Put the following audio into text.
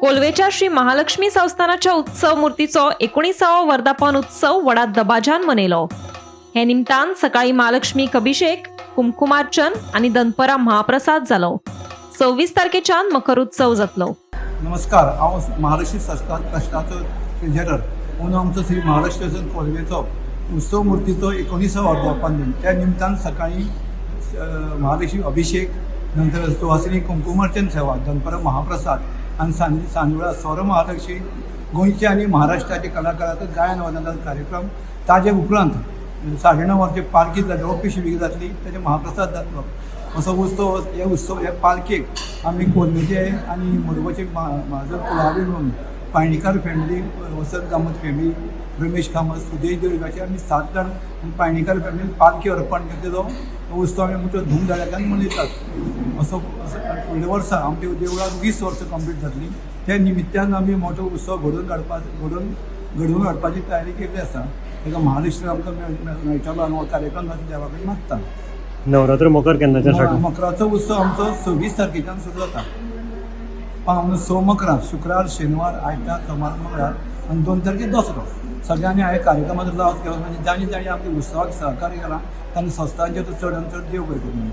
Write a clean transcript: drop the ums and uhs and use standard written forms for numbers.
कोलवेच्या श्री महालक्ष्मी संस्थानाच्या उत्सव मूर्तीचो 19वा वर्धापन उत्सव व्हडा दबाज्यान मनयलो। हे निमतान सकाळी महालक्ष्मी अभिषेक, कुमकुमार्चन आणि दनपरा महाप्रसाद जालो। 26 तारखेच्यान मकर उत्सव जातलो। नमस्कार, हांव महालक्ष्मी संस्था ट्रस्टाचो ट्रेजरर म्हणून आमचो श्री महालक्ष्मी कोलवेचो उत्सव मूर्तीचो 19वा वर्धापन दिन त्या निमतान सकाळी महालक्ष्मी अभिषेक, नंतर सुवासिनी कुमकुमार्चन सेवा, दनपरा महाप्रसाद आणि सांजवेळा स्वर महालक्ष्मी गोंयचे आणि महाराष्ट्राचे कलाकारांचो गायन वादनाचो कार्यक्रम। ताजे उपरांत 9:30 वरांचेर पालखी जातली, शिविका जातली, ताजे महाप्रसाद जातलो। असो उत्सव हे पालखेक आमी कोलवेचे आणि मोरगांवचे म्हाजो कुळावी म्हणून पायणीकार फॅमिली, वसंत कामत फॅमिली, रमेश कामत, सुदेश देवळगाचे आमी 7 जाण पायणीकार फॅमिली पालखी अर्पण केलेलो उत्सव आमी मोठ्यो धूमधडाक्यान मनयतात। असो फुडल्या वर्सा आमच्या देवळाक 20 वर्सां कंप्लीट जातली। त्या निमित्तान आमी मोठो उत्सव घडोवन हाडपाची तयारी केल्ली आसा। ताका महालक्ष्मी आमकां मेळटलो आनी हो कार्यक्रम देवा कडेन मागता। नवरात्र मकर केन्नाच्यान स्टार्ट? मकराचो उत्सव आमचो 26 तारखेच्यान सुरू जाता। स मकरार शुक्रार, शेनवार, आयतार, सोमार, मंगळार आनी 2 तारखेर दसरो। सगळ्यांनी ह्या कार्यक्रमाचो लाव घेवन जाणी आमच्या उत्सवाक सहकार्य केलां, तांणी संस्थांचेर चड आनी चड देव बरें करूं।